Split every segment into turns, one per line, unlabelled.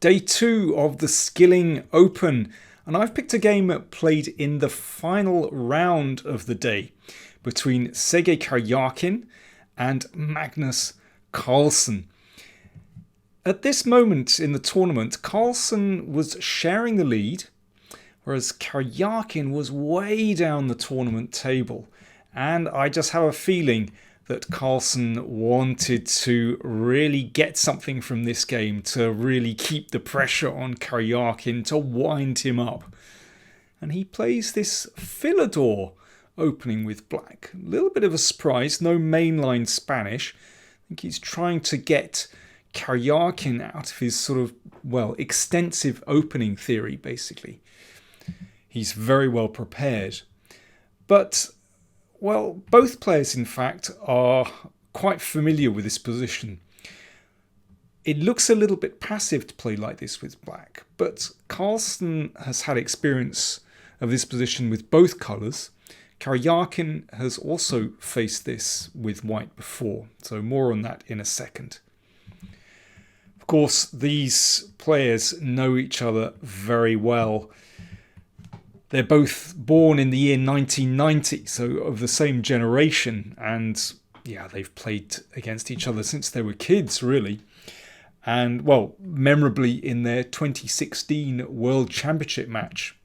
Day 2 of the Skilling Open, and I've picked a game played in the final round of the day between Sergei Karjakin and Magnus Carlsen. At this moment in the tournament, Carlsen was sharing the lead, whereas Karjakin was way down the tournament table. And I just have a feeling that Carlsen wanted to really get something from this game to really keep the pressure on Karjakin to wind him up. And he plays this Philidor opening with black. A little bit of a surprise, no mainline Spanish. I think he's trying to get Karjakin out of his sort of, extensive opening theory, basically. He's very well prepared. But both players, in fact, are quite familiar with this position. It looks a little bit passive to play like this with black, but Carlsen has had experience of this position with both colours. Karjakin has also faced this with white before, so more on that in a second. Of course, these players know each other very well. They're both born in the year 1990, so of the same generation. And they've played against each other since they were kids, really. And, memorably in their 2016 World Championship match,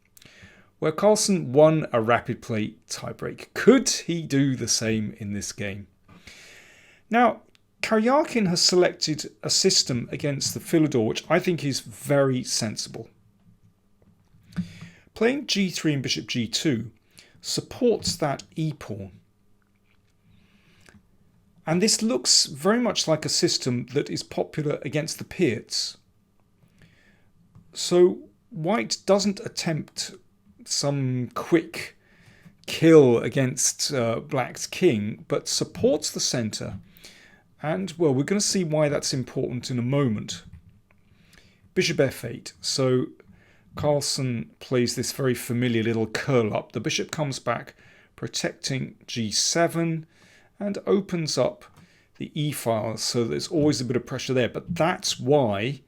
where Carlsen won a rapid play tiebreak. Could he do the same in this game? Now, Karjakin has selected a system against the Philidor, which I think is very sensible. Playing g3 and bishop g2 supports that e-pawn. And this looks very much like a system that is popular against the Piets. So white doesn't attempt some quick kill against black's king, but supports the centre. And, we're going to see why that's important in a moment. Bishop f8. So Carlsen plays this very familiar little curl up. The bishop comes back, protecting g7, and opens up the e-file, so there's always a bit of pressure there. But that's why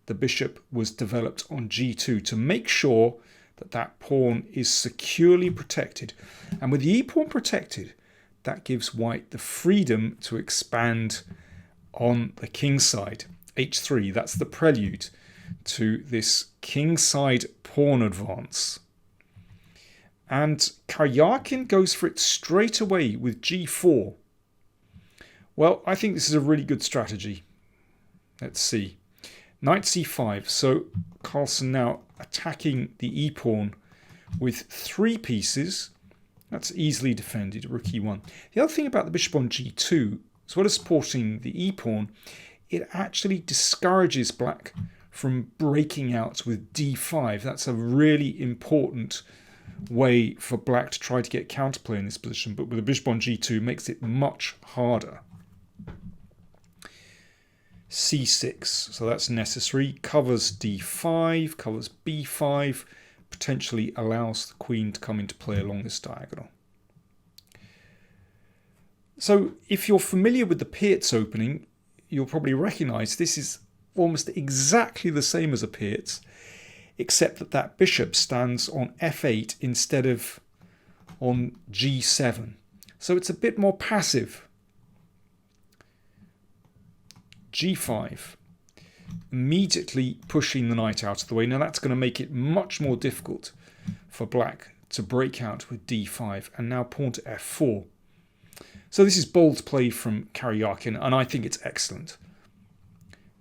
the bishop was developed on g2, to make sure that that pawn is securely protected. And with the e-pawn protected, that gives white the freedom to expand on the king side. h3, that's the prelude to this kingside pawn advance. And Karjakin goes for it straight away with g4. Well, I think this is a really good strategy. Let's see. Knight c5. So Carlsen now attacking the e-pawn with 3 pieces. That's easily defended, rook e1. The other thing about the bishop on g2, as well as supporting the e-pawn, it actually discourages black from breaking out with d5. That's a really important way for black to try to get counterplay in this position, but with the bishop on g2 makes it much harder. c6, so that's necessary. Covers d5, covers b5, potentially allows the queen to come into play along this diagonal. So if you're familiar with the Piets opening, you'll probably recognise this is almost exactly the same as a Piets, except that that bishop stands on f8 instead of on g7. So it's a bit more passive. g5, immediately pushing the knight out of the way. Now that's going to make it much more difficult for black to break out with d5, and now pawn to f4. So this is bold play from Karjakin, and I think it's excellent.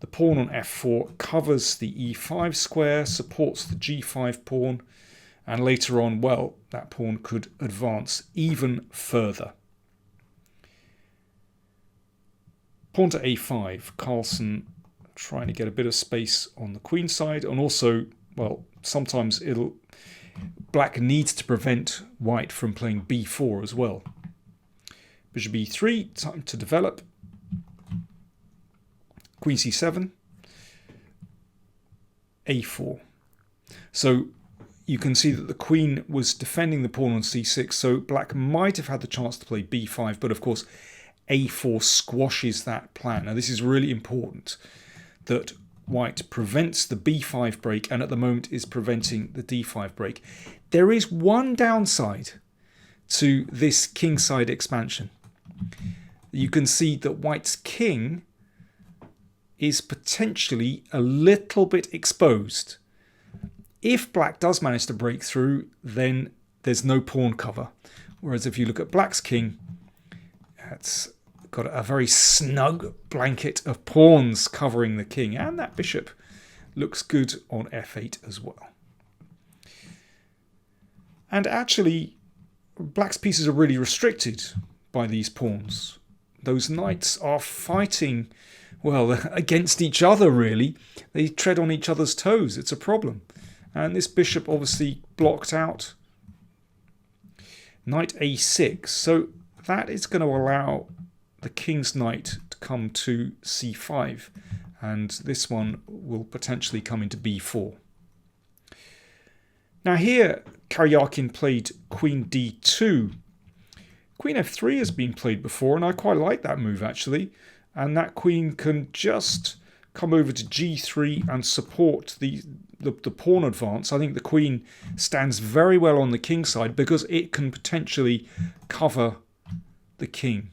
The pawn on f4 covers the e5 square, supports the g5 pawn, and later on, that pawn could advance even further. Pawn to a5, Carlsen trying to get a bit of space on the queen side, and also, sometimes black needs to prevent white from playing b4 as well. Bishop e3, time to develop. Queen c7, a4. So you can see that the queen was defending the pawn on c6, so black might have had the chance to play b5, but of course a4 squashes that plan. Now this is really important, that white prevents the b5 break and at the moment is preventing the d5 break. There is one downside to this kingside expansion. You can see that white's king is potentially a little bit exposed. If black does manage to break through, then there's no pawn cover. Whereas if you look at black's king, it's got a very snug blanket of pawns covering the king. And that bishop looks good on f8 as well. And actually, black's pieces are really restricted by these pawns. Those knights are fighting, well, against each other, really. They tread on each other's toes. It's a problem. And this bishop obviously blocked out. Knight a6. So that is going to allow the king's knight to come to c5. And this one will potentially come into b4. Now here, Karjakin played queen d2. Queen f3 has been played before, and I quite like that move, actually. And that queen can just come over to g3 and support the pawn advance. I think the queen stands very well on the king side because it can potentially cover the king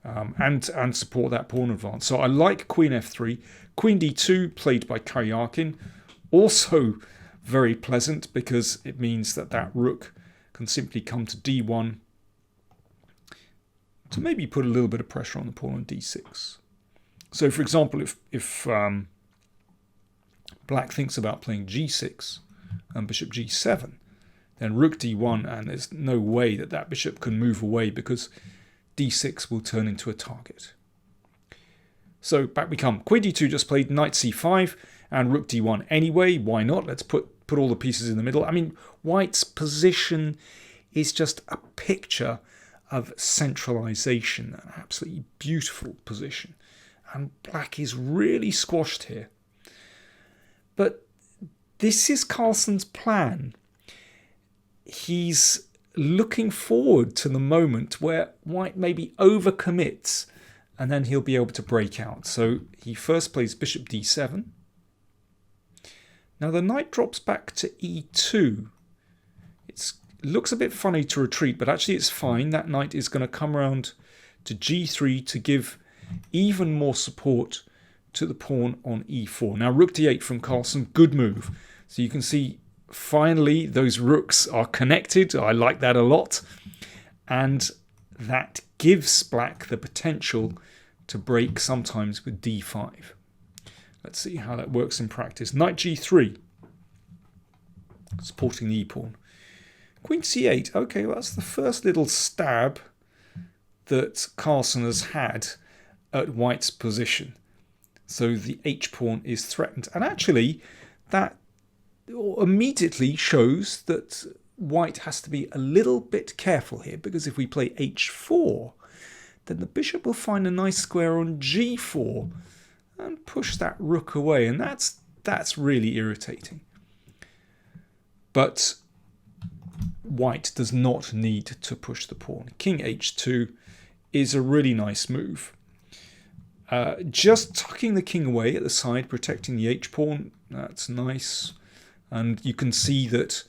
and support that pawn advance. So I like queen f3. Queen d2 played by Karjakin. Also very pleasant because it means that that rook can simply come to d1 to maybe put a little bit of pressure on the pawn on d6. So, for example, if black thinks about playing g6 and bishop g7, then rook d1, and there's no way that that bishop can move away because d6 will turn into a target. So back we come. Queen d2 just played, knight c5 and rook d1 anyway. Why not? Let's put all the pieces in the middle. I mean, white's position is just a picture of centralization, an absolutely beautiful position. And black is really squashed here. But this is Carlsen's plan. He's looking forward to the moment where white maybe overcommits and then he'll be able to break out. So he first plays bishop d7. Now the knight drops back to e2. It looks a bit funny to retreat, but actually it's fine. That knight is going to come around to g3 to give even more support to the pawn on e4. Now rook d8 from Carlsen, good move. So you can see finally those rooks are connected. I like that a lot. And that gives black the potential to break sometimes with d5. Let's see how that works in practice. Knight g3, supporting the e-pawn. Queen c8. Okay, well, that's the first little stab that Carlsen has had at white's position. So the h-pawn is threatened. And actually, that immediately shows that white has to be a little bit careful here, because if we play h4, then the bishop will find a nice square on g4 and push that rook away, and that's really irritating. But white does not need to push the pawn. King h2 is a really nice move. Just tucking the king away at the side, protecting the h-pawn, that's nice. And you can see that,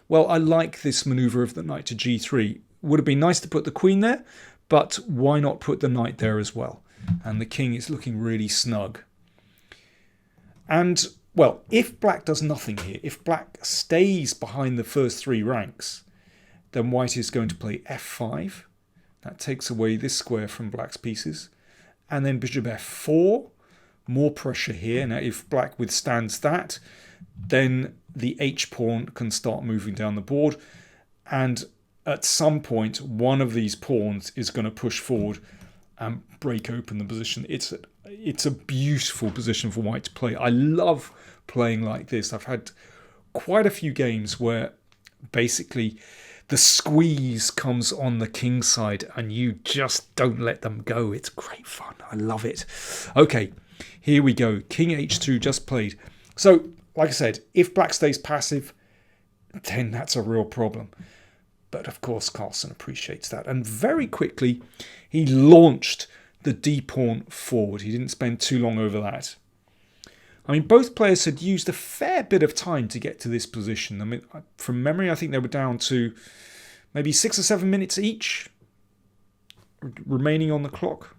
well, I like this maneuver of the knight to g3. Would have been nice to put the queen there, but why not put the knight there as well? And the king is looking really snug. And, well, if black does nothing here, if black stays behind the first three ranks, then white is going to play f5. That takes away this square from black's pieces. And then bishop f4, more pressure here. Now, if black withstands that, then the h-pawn can start moving down the board. And at some point, one of these pawns is going to push forward and break open the position. It's a beautiful position for white to play. I love playing like this. I've had quite a few games where basically the squeeze comes on the king side and you just don't let them go. It's great fun. I love it. Okay, here we go. King h2 just played. So, like I said, if black stays passive, then that's a real problem. But of course, Carlsen appreciates that. And very quickly, he launched the d-pawn forward. He didn't spend too long over that. I mean, both players had used a fair bit of time to get to this position. I mean, from memory, I think they were down to maybe 6 or 7 minutes each remaining on the clock.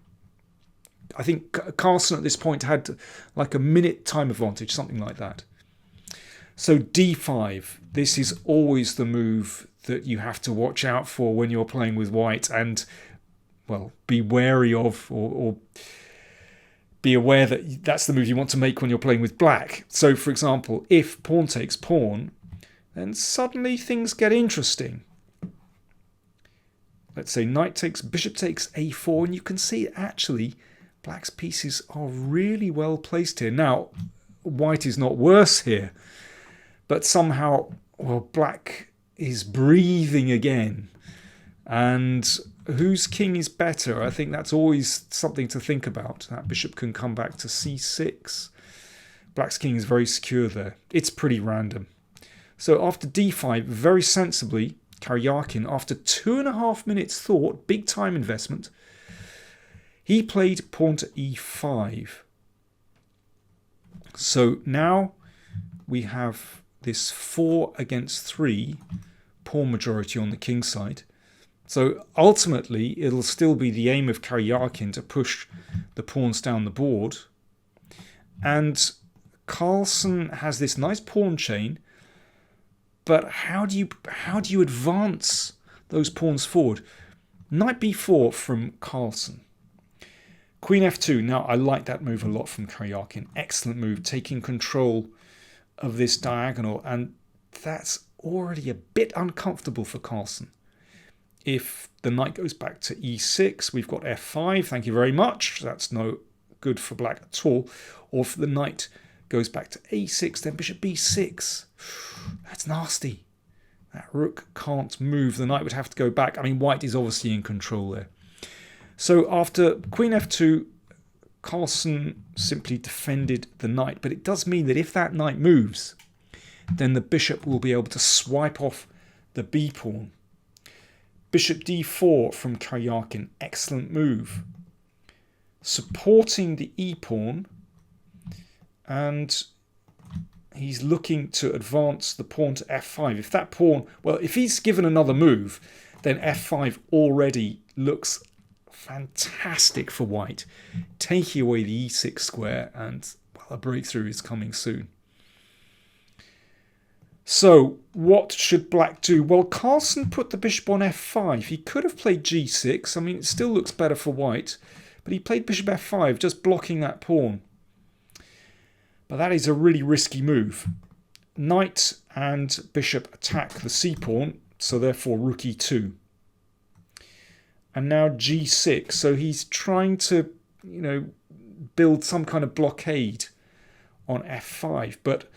I think Carlsen at this point had like a minute time advantage, something like that. So d5, this is always the move that you have to watch out for when you're playing with white, and, well, be wary of, or be aware that that's the move you want to make when you're playing with black. So, for example, if pawn takes pawn, then suddenly things get interesting. Let's say knight takes, bishop takes a4, and you can see actually black's pieces are really well placed here. Now, white is not worse here, but somehow, well, black is breathing again. And whose king is better? I think that's always something to think about. That bishop can come back to c6. Black's king is very secure there. It's pretty random. So after d5, very sensibly, Karjakin, after 2.5 minutes thought, big time investment, he played pawn to e5. So now we have this 4 against 3 pawn majority on the king side. So ultimately, it'll still be the aim of Karjakin to push the pawns down the board. And Carlsen has this nice pawn chain, but how do you advance those pawns forward? Knight b4 from Carlsen. Queen f2. Now, I like that move a lot from Karjakin. Excellent move, taking control of this diagonal, and that's already a bit uncomfortable for Carlsen. If the knight goes back to e6, we've got f5, thank you very much. That's no good for black at all. Or if the knight goes back to a6, then bishop b6. That's nasty. That rook can't move. The knight would have to go back. I mean, white is obviously in control there. So after queen f2, Carlsen simply defended the knight. But it does mean that if that knight moves, then the bishop will be able to swipe off the b pawn. Bishop d4 from Karjakin, excellent move. Supporting the e pawn, and he's looking to advance the pawn to f5. If that pawn, well, if he's given another move, then f5 already looks fantastic for white, taking away the e6 square, and, well, a breakthrough is coming soon. So, what should black do? Well, Carlsen put the bishop on f5. He could have played g6. I mean, it still looks better for white. But he played bishop f5, just blocking that pawn. But that is a really risky move. Knight and bishop attack the c-pawn, so therefore rook e2. And now g6. So he's trying to, build some kind of blockade on f5. But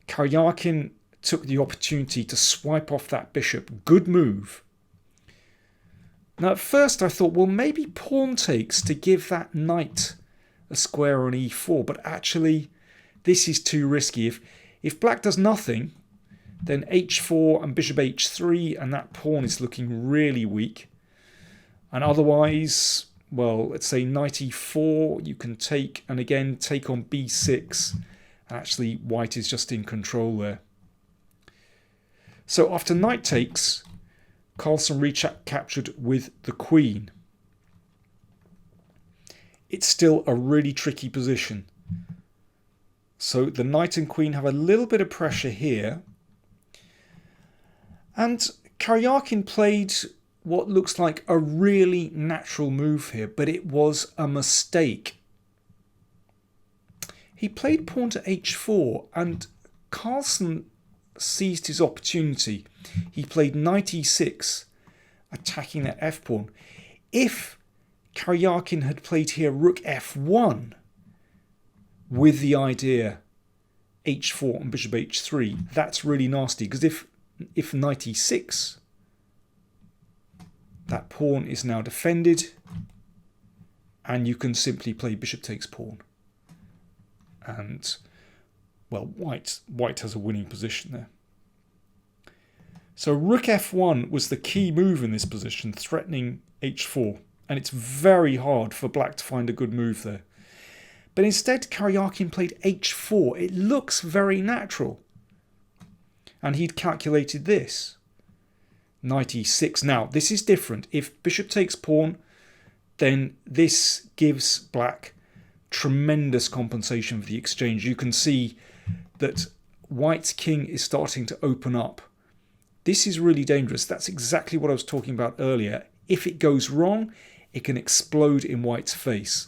Karjakin took the opportunity to swipe off that bishop. Good move. Now at first I thought, well, maybe pawn takes to give that knight a square on e4, but actually this is too risky. If black does nothing, then h4 and bishop h3, and that pawn is looking really weak. And otherwise, well, let's say knight e4, you can take, and again take on b6. Actually, white is just in control there. So after knight takes, Carlsen recaptured with the queen. It's still a really tricky position. So the knight and queen have a little bit of pressure here. And Karjakin played what looks like a really natural move here, but it was a mistake. He played pawn to h4, and Carlsen seized his opportunity. He played knight e6, attacking that f-pawn. If Karjakin had played here rook f1 with the idea h4 and bishop h3, that's really nasty, because if knight e6, that pawn is now defended, and you can simply play bishop takes pawn. And, well, white has a winning position there. So rook f1 was the key move in this position, threatening h4. And it's very hard for black to find a good move there. But instead, Karjakin played h4. It looks very natural. And he'd calculated this. Knight e6. Now, this is different. If bishop takes pawn, then this gives black tremendous compensation for the exchange. You can see that white's king is starting to open up. This is really dangerous. That's exactly what I was talking about earlier. If it goes wrong, it can explode in white's face.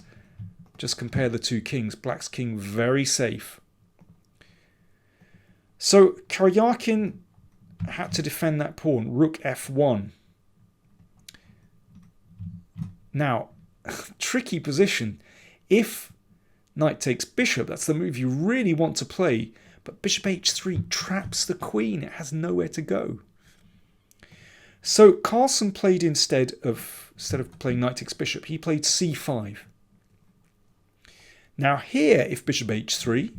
Just compare the two kings. Black's king very safe. So Karjakin had to defend that pawn. Rook f1. Now, tricky position. If knight takes bishop, that's the move you really want to play. But bishop h3 traps the queen. It has nowhere to go. So Carlsen played instead of playing knight takes bishop, he played c5. Now here, if bishop h3,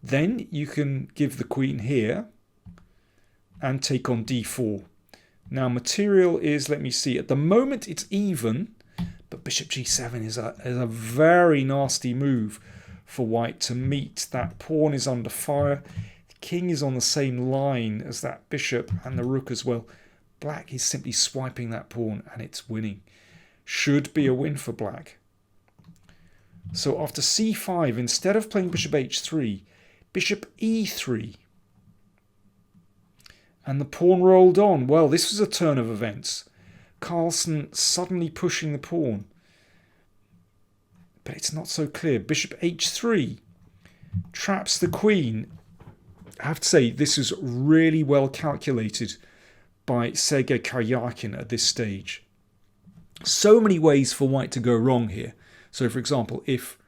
then you can give the queen here and take on d4. Now material is, let me see, at the moment it's even, but bishop g7 is a very nasty move for white to meet. That pawn is under fire. The king is on the same line as that bishop and the rook as well. Black is simply swiping that pawn and it's winning. Should be a win for black. So after c5, instead of playing bishop h3, bishop e3. And the pawn rolled on. Well, this was a turn of events. Carlsen suddenly pushing the pawn. But it's not so clear. Bishop h3 traps the queen. I have to say, this is really well calculated by Sergei Karjakin at this stage. So many ways for white to go wrong here. So for example, if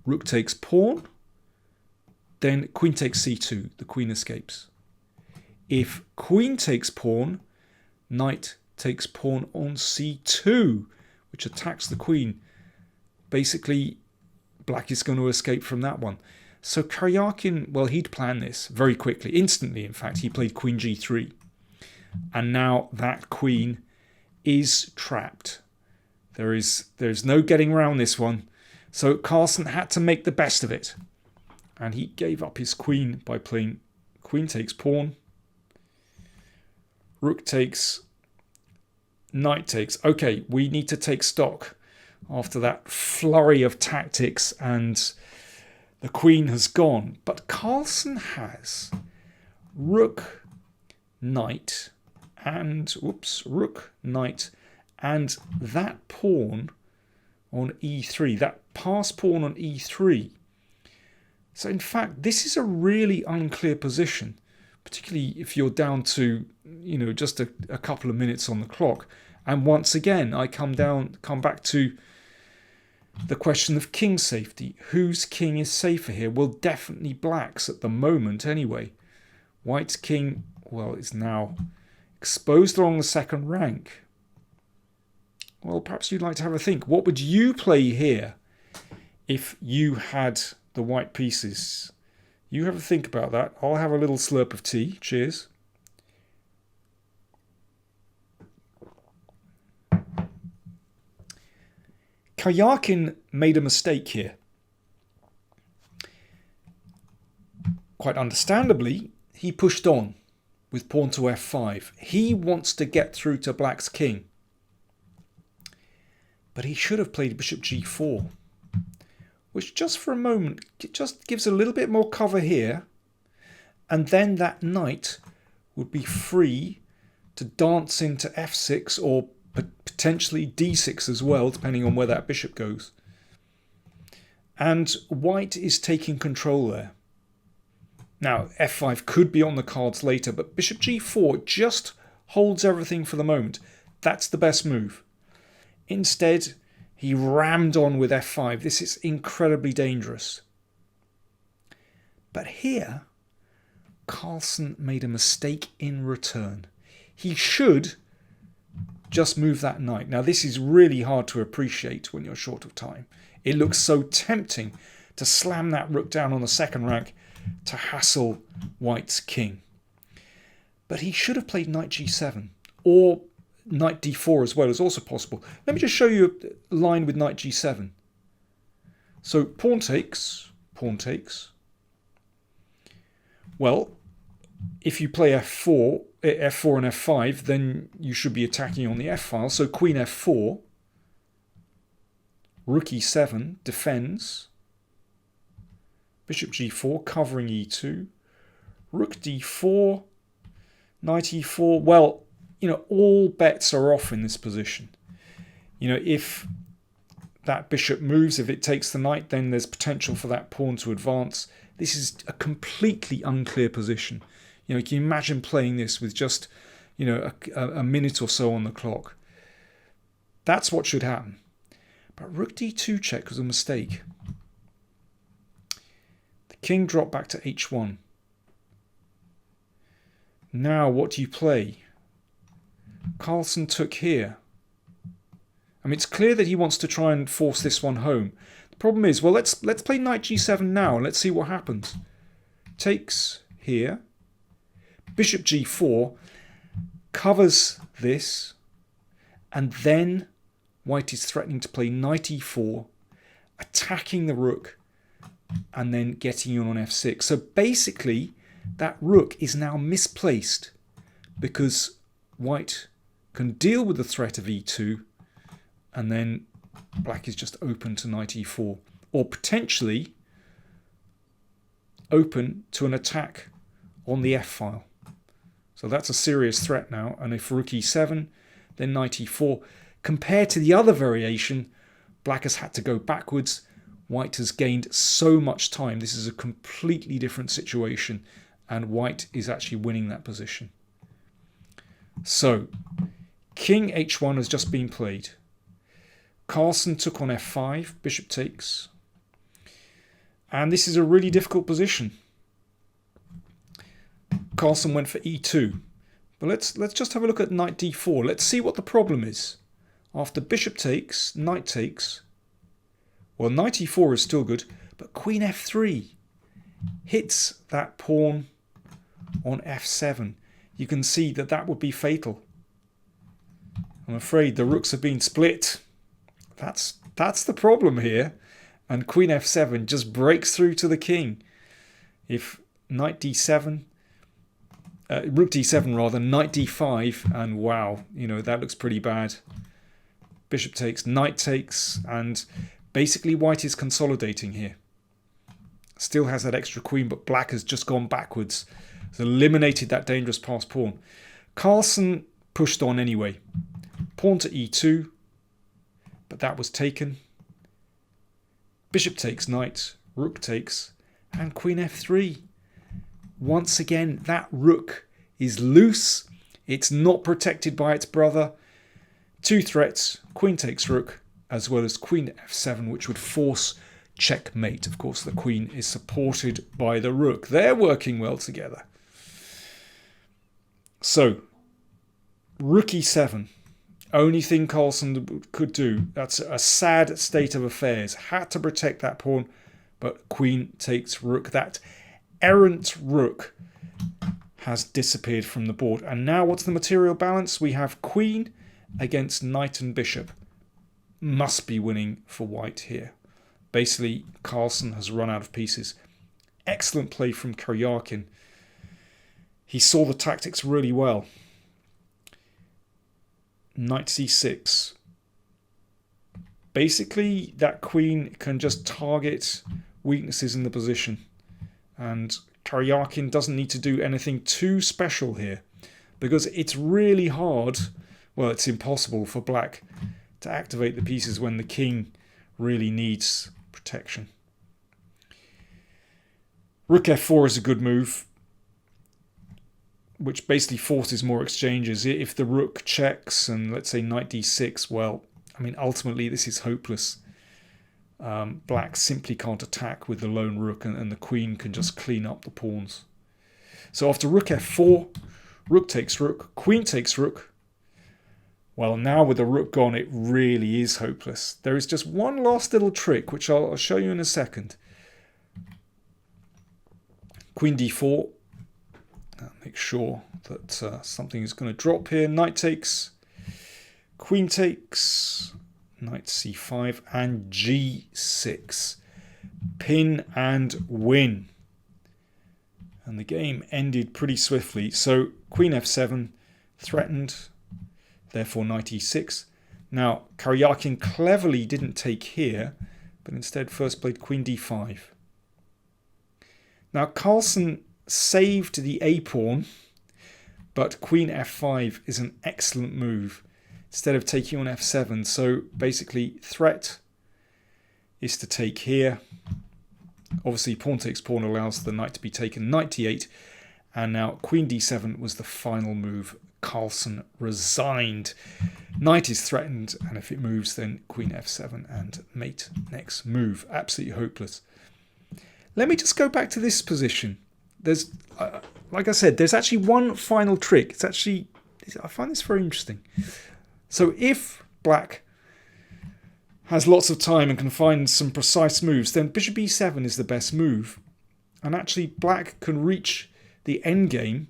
rook takes pawn, then queen takes c2, the queen escapes. If queen takes pawn, knight takes pawn on c2, which attacks the queen. Basically, black is going to escape from that one. So Karjakin, well, he'd planned this very quickly, instantly in fact. He played queen g3. And now that queen is trapped. There's no getting around this one. So Carlsen had to make the best of it. And he gave up his queen by playing queen takes pawn. Rook takes, knight takes. Okay, we need to take stock after that flurry of tactics and the queen has gone. But Carlsen has rook, knight, and rook, knight, and that pawn on e3, that pass pawn on e3. So in fact, this is a really unclear position, particularly if you're down to, just a couple of minutes on the clock. And once again, I come back to the question of king safety. Whose king is safer here? Well, definitely black's at the moment anyway. White's king, well, is now exposed along the second rank. Well, perhaps you'd like to have a think. What would you play here if you had the white pieces? You have a think about that. I'll have a little slurp of tea. Cheers. Karjakin made a mistake here. Quite understandably, he pushed on with pawn to f5. He wants to get through to black's king. But he should have played bishop g4, which just for a moment just gives a little bit more cover here. And then that knight would be free to dance into f6 or potentially d6 as well, depending on where that bishop goes. And white is taking control there. Now, f5 could be on the cards later, but bishop g4 just holds everything for the moment. That's the best move. Instead, he rammed on with f5. This is incredibly dangerous. But here, Carlsen made a mistake in return. He should just move that knight. Now, this is really hard to appreciate when you're short of time. It looks so tempting to slam that rook down on the second rank to hassle white's king. But he should have played knight g7, or knight d4 as well is also possible. Let me just show you a line with knight g7. So pawn takes, pawn takes. Well, if you play f4 and f5, then you should be attacking on the f file. So queen f4, rook e7 defends, bishop g4 covering e2, rook d4, knight e4. Well, all bets are off in this position. If that bishop moves, if it takes the knight, then there's potential for that pawn to advance. This is a completely unclear position. Can you imagine playing this with just, a minute or so on the clock? That's what should happen. But rook d2 check was a mistake. The king dropped back to h1. Now what do you play? Carlsen took here. It's clear that he wants to try and force this one home. The problem is, well, let's play knight g7 now and let's see what happens. Takes here. Bishop g4 covers this, and then white is threatening to play knight e4, attacking the rook, and then getting in on f6. So basically, that rook is now misplaced because white can deal with the threat of e2, and then black is just open to knight e4, or potentially open to an attack on the f file. So that's a serious threat now. And if rook e7, then knight e4. Compared to the other variation, black has had to go backwards. White has gained so much time. This is a completely different situation, and white is actually winning that position. So king h1 has just been played. Carlsen took on f5, bishop takes. And this is a really difficult position. Carlsen went for e2. But let's just have a look at knight d4. Let's see what the problem is. After bishop takes, knight takes. Well, knight e4 is still good, but queen f3 hits that pawn on f7. You can see that that would be fatal. I'm afraid the rooks have been split. That's the problem here. And queen f7 just breaks through to the king. If knight d7, rook d7 rather, knight d5, and wow, that looks pretty bad. Bishop takes, knight takes, and basically white is consolidating here. Still has that extra queen, but black has just gone backwards. Has eliminated that dangerous passed pawn. Carlsen pushed on anyway. Pawn to e2, but that was taken. Bishop takes knight, rook takes, and queen f3. Once again, that rook is loose. It's not protected by its brother. Two threats, queen takes rook, as well as queen f7, which would force checkmate. Of course, the queen is supported by the rook. They're working well together. So, rook e7. Only thing Carlsen could do. That's a sad state of affairs. Had to protect that pawn, but queen takes rook. That errant rook has disappeared from the board. And now what's the material balance? We have queen against knight and bishop. Must be winning for white here. Basically, Carlsen has run out of pieces. Excellent play from Karjakin. He saw the tactics really well. Knight c6. Basically, that queen can just target weaknesses in the position. And Karjakin doesn't need to do anything too special here, because it's really hard, well, it's impossible for black to activate the pieces when the king really needs protection. Rook f4 is a good move, which basically forces more exchanges. If the rook checks and let's say knight d6, well, ultimately this is hopeless. Black simply can't attack with the lone rook, and the queen can just clean up the pawns. So after rook f4, rook takes rook, queen takes rook. Well, now with the rook gone, it really is hopeless. There is just one last little trick, which I'll show you in a second. Queen d4. Make sure that something is going to drop here. Knight takes, queen takes, knight c5, and g6. pin and win. And the game ended pretty swiftly. So queen f7 threatened, therefore knight e6. Now Karjakin cleverly didn't take here, but instead first played queen d5. Now Carlsen saved the a-pawn, but queen f5 is an excellent move instead of taking on f7. So basically threat is to take here. Obviously pawn takes pawn allows the knight to be taken, knight d8, and now queen d7 was the final move. Carlsen resigned. Knight is threatened, and if it moves then queen f7 and mate next move. Absolutely hopeless. Let me just go back to this position. There's, like I said, there's actually one final trick. It's actually, I find this very interesting. So if black has lots of time and can find some precise moves, then bishop e7 is the best move. And actually black can reach the endgame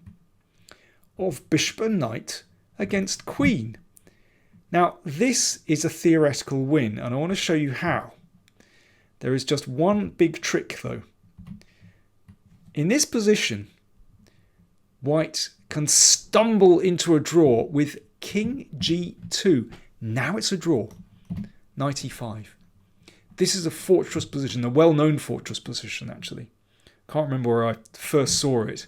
of bishop and knight against queen. Now this is a theoretical win, and I want to show you how. There is just one big trick though. In this position, white can stumble into a draw with king g2. Now it's a draw. Knight e5. This is a fortress position, a well-known fortress position actually. Can't remember where I first saw it.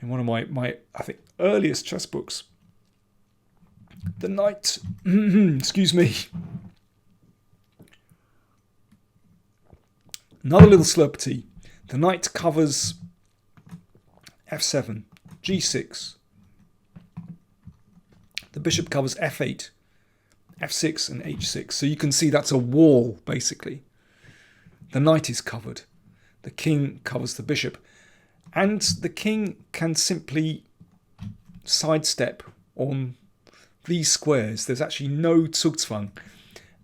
In one of my I think earliest chess books. The knight, excuse me. Another little slurp tea. The knight covers f7, g6. The bishop covers f8. f6 and h6. So you can see that's a wall, basically. The knight is covered. The king covers the bishop. And the king can simply sidestep on these squares. There's actually no Zugzwang.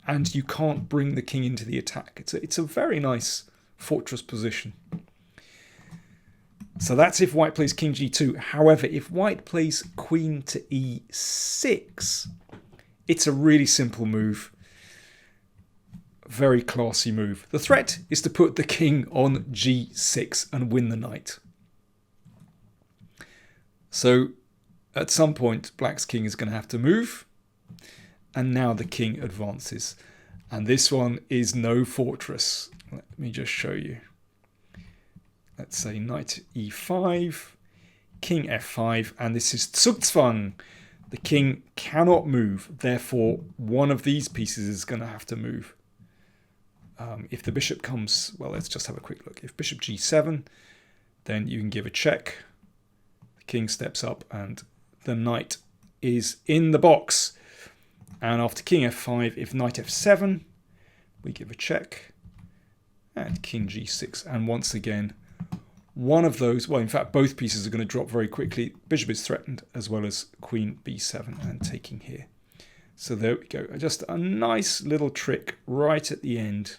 And you can't bring the king into the attack. It's a very nice fortress position. So that's if white plays king g2. However, if white plays queen to e6... it's a really simple move. Very classy move. The threat is to put the king on g6 and win the knight. So at some point black's king is going to have to move. And now the king advances. And this one is no fortress. Let me just show you. Let's say knight e5, king f5, and this is Zugzwang. The king cannot move, therefore one of these pieces is going to have to move. If the bishop comes, well, let's just have a quick look. If bishop g7, then you can give a check. The king steps up and the knight is in the box. And after king f5, if knight f7, we give a check. And king g6, and once again, one of those, well, in fact, both pieces are going to drop very quickly. Bishop is threatened, as well as queen b7 and taking here. So there we go. Just a nice little trick right at the end.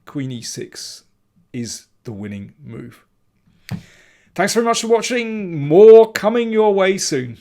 Queen e6 is the winning move. Thanks very much for watching. More coming your way soon.